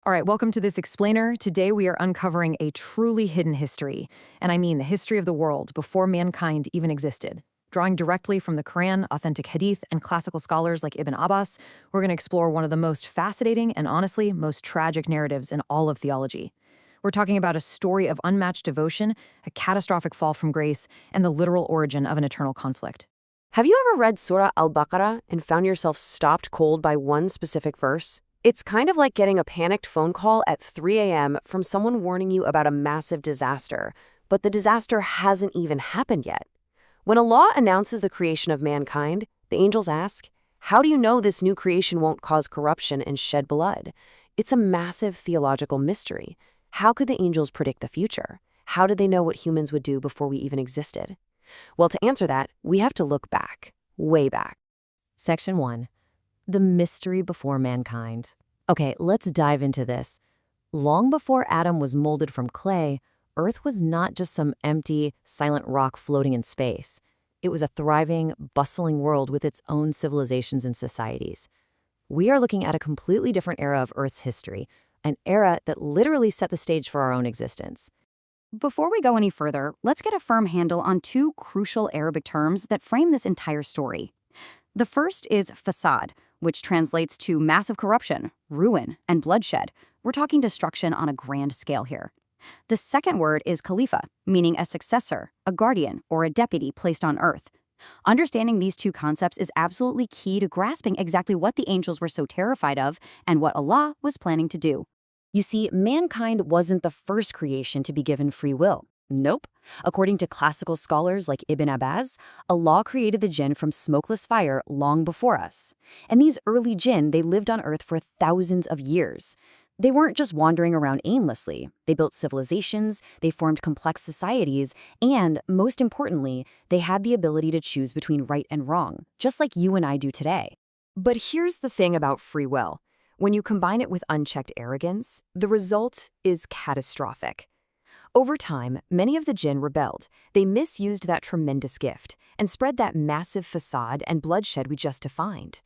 All right, welcome to this explainer. Today we are uncovering a truly hidden history, and I mean the history of the world before mankind even existed. Drawing directly from the Quran, authentic Hadith, and classical scholars like Ibn Abbas, we're going to explore one of the most fascinating and honestly most tragic narratives in all of theology. We're talking about a story of unmatched devotion, a catastrophic fall from grace, and the literal origin of an eternal conflict. Have you ever read Surah Al-Baqarah and found yourself stopped cold by one specific verse? It's kind of like getting a panicked phone call at 3 a.m. from someone warning you about a massive disaster, but the disaster hasn't even happened yet. When Allah announces the creation of mankind, the angels ask, how do you know this new creation won't cause corruption and shed blood? It's a massive theological mystery. How could the angels predict the future? How did they know what humans would do before we even existed? Well, to answer that, we have to look back, way back. Section 1. The mystery before mankind. Okay, let's dive into this. Long before Adam was molded from clay, Earth was not just some empty, silent rock floating in space. It was a thriving, bustling world with its own civilizations and societies. We are looking at a completely different era of Earth's history, an era that literally set the stage for our own existence. Before we go any further, let's get a firm handle on two crucial Arabic terms that frame this entire story. The first is fasad, which translates to massive corruption, ruin, and bloodshed. We're talking destruction on a grand scale here. The second word is khalifa, meaning a successor, a guardian, or a deputy placed on earth. Understanding these two concepts is absolutely key to grasping exactly what the angels were so terrified of and what Allah was planning to do. You see, mankind wasn't the first creation to be given free will. Nope. According to classical scholars like Ibn Abbas, Allah created the jinn from smokeless fire long before us. And these early jinn, they lived on Earth for thousands of years. They weren't just wandering around aimlessly. They built civilizations, they formed complex societies, and, most importantly, they had the ability to choose between right and wrong, just like you and I do today. But here's the thing about free will. When you combine it with unchecked arrogance, the result is catastrophic. Over time, many of the jinn rebelled. They misused that tremendous gift and spread that massive facade and bloodshed we just defined.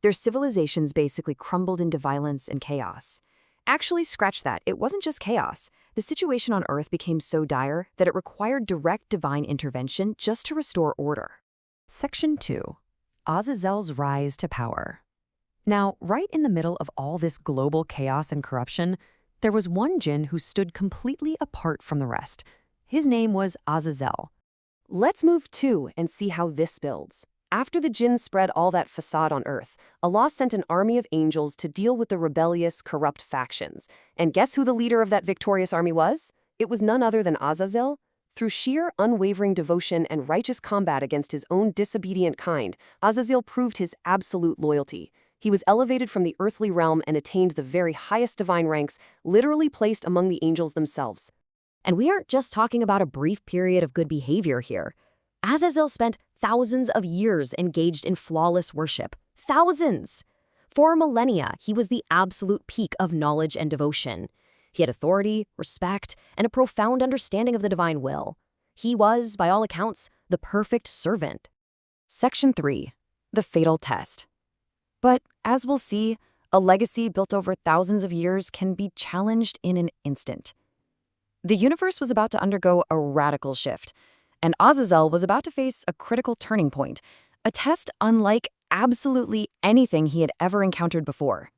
Their civilizations basically crumbled into violence and chaos. Actually, scratch that, it wasn't just chaos. The situation on Earth became so dire that it required direct divine intervention just to restore order. Section 2. Azazel's rise to power. Now, right in the middle of all this global chaos and corruption, there was one jinn who stood completely apart from the rest. His name was Azazel. Let's move to and see how this builds. After the jinn spread all that facade on Earth, Allah sent an army of angels to deal with the rebellious, corrupt factions. And guess who the leader of that victorious army was? It was none other than Azazel. Through sheer, unwavering devotion and righteous combat against his own disobedient kind, Azazel proved his absolute loyalty. He was elevated from the earthly realm and attained the very highest divine ranks, literally placed among the angels themselves. And we aren't just talking about a brief period of good behavior here. Azazel spent thousands of years engaged in flawless worship. Thousands! For millennia, he was the absolute peak of knowledge and devotion. He had authority, respect, and a profound understanding of the divine will. He was, by all accounts, the perfect servant. Section 3. The fatal test. But, as we'll see, a legacy built over thousands of years can be challenged in an instant. The universe was about to undergo a radical shift, and Azazel was about to face a critical turning point, a test unlike absolutely anything he had ever encountered before.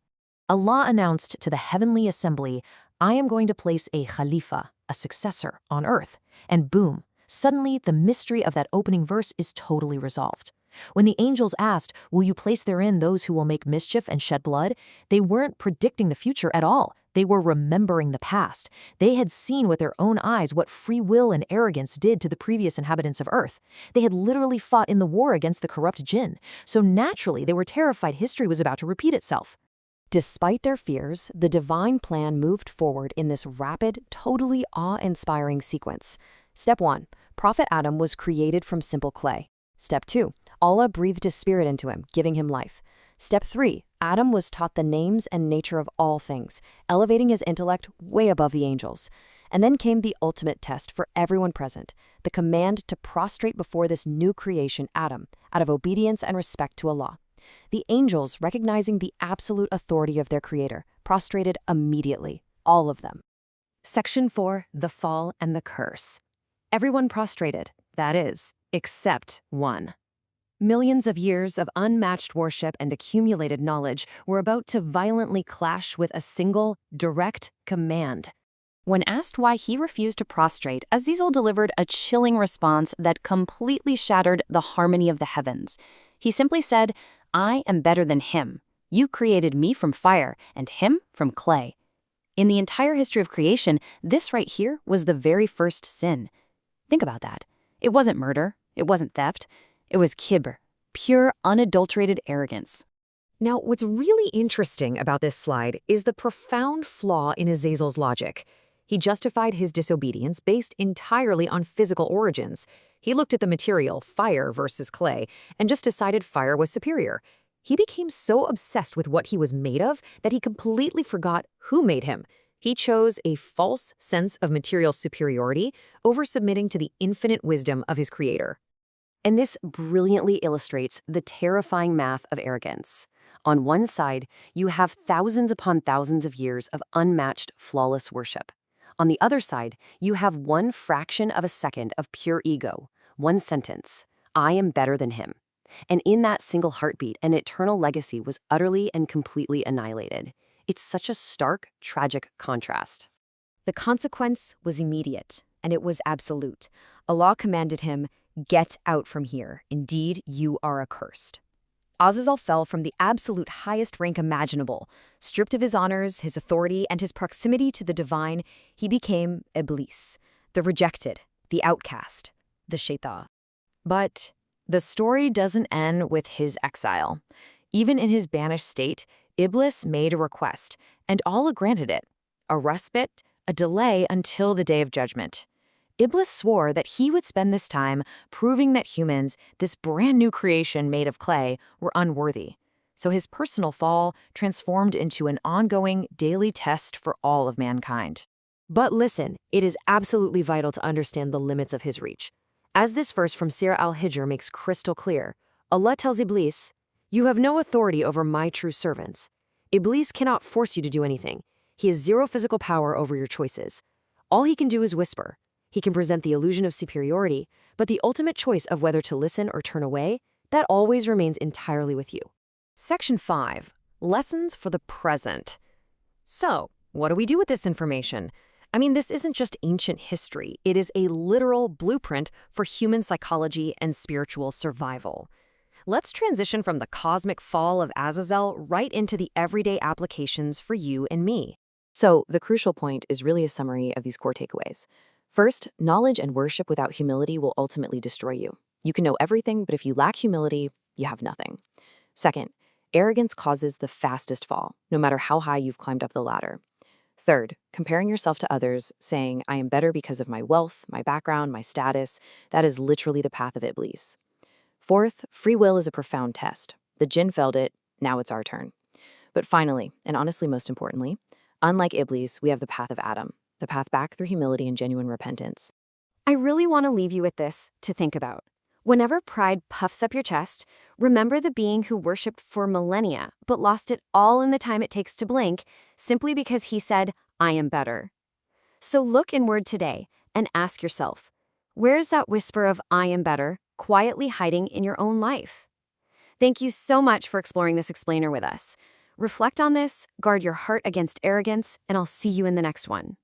Allah announced to the heavenly assembly, I am going to place a khalifa, a successor, on earth. And boom, suddenly the mystery of that opening verse is totally resolved. When the angels asked, will you place therein those who will make mischief and shed blood? They weren't predicting the future at all. They were remembering the past. They had seen with their own eyes what free will and arrogance did to the previous inhabitants of Earth. They had literally fought in the war against the corrupt jinn. So naturally, they were terrified history was about to repeat itself. Despite their fears, the divine plan moved forward in this rapid, totally awe-inspiring sequence. Step 1. Prophet Adam was created from simple clay. Step 2. Allah breathed his spirit into him, giving him life. Step 3. Adam was taught the names and nature of all things, elevating his intellect way above the angels. And then came the ultimate test for everyone present, the command to prostrate before this new creation, Adam, out of obedience and respect to Allah. The angels, recognizing the absolute authority of their creator, prostrated immediately, all of them. Section 4, the fall and the curse. Everyone prostrated, that is, except one. Millions of years of unmatched worship and accumulated knowledge were about to violently clash with a single, direct command. When asked why he refused to prostrate, Azazel delivered a chilling response that completely shattered the harmony of the heavens. He simply said, "I am better than him. You created me from fire and him from clay." In the entire history of creation, this right here was the very first sin. Think about that. It wasn't murder. It wasn't theft. It was Kibr, pure, unadulterated arrogance. Now, what's really interesting about this slide is the profound flaw in Azazel's logic. He justified his disobedience based entirely on physical origins. He looked at the material, fire versus clay, and just decided fire was superior. He became so obsessed with what he was made of that he completely forgot who made him. He chose a false sense of material superiority over submitting to the infinite wisdom of his creator. And this brilliantly illustrates the terrifying math of arrogance. On one side, you have thousands upon thousands of years of unmatched, flawless worship. On the other side, you have one fraction of a second of pure ego, one sentence, "I am better than him." And in that single heartbeat, an eternal legacy was utterly and completely annihilated. It's such a stark, tragic contrast. The consequence was immediate, and it was absolute. Allah commanded him, "Get out from here. Indeed, you are accursed." Azazel fell from the absolute highest rank imaginable. Stripped of his honors, his authority, and his proximity to the divine, he became Iblis, the rejected, the outcast, the Shaytan. But the story doesn't end with his exile. Even in his banished state, Iblis made a request, and Allah granted it: a respite, a delay until the day of judgment. Iblis swore that he would spend this time proving that humans, this brand new creation made of clay, were unworthy. So his personal fall transformed into an ongoing daily test for all of mankind. But listen, it is absolutely vital to understand the limits of his reach. As this verse from Surah Al-Hijr makes crystal clear, Allah tells Iblis, "You have no authority over my true servants." Iblis cannot force you to do anything. He has zero physical power over your choices. All he can do is whisper. He can present the illusion of superiority, but the ultimate choice of whether to listen or turn away, that always remains entirely with you. Section 5. Lessons for the present. So, what do we do with this information? I mean, this isn't just ancient history. It is a literal blueprint for human psychology and spiritual survival. Let's transition from the cosmic fall of Azazel right into the everyday applications for you and me. So, the crucial point is really a summary of these core takeaways. First, knowledge and worship without humility will ultimately destroy you. You can know everything, but if you lack humility, you have nothing. Second, arrogance causes the fastest fall, no matter how high you've climbed up the ladder. Third, comparing yourself to others, saying, "I am better because of my wealth, my background, my status," that is literally the path of Iblis. Fourth, free will is a profound test. The Jinn failed it, now it's our turn. But finally, and honestly most importantly, unlike Iblis, we have the path of Adam, the path back through humility and genuine repentance. I really want to leave you with this to think about. Whenever pride puffs up your chest, remember the being who worshipped for millennia but lost it all in the time it takes to blink simply because he said, "I am better." So look inward today and ask yourself, where's that whisper of "I am better" quietly hiding in your own life? Thank you so much for exploring this explainer with us. Reflect on this, guard your heart against arrogance, and I'll see you in the next one.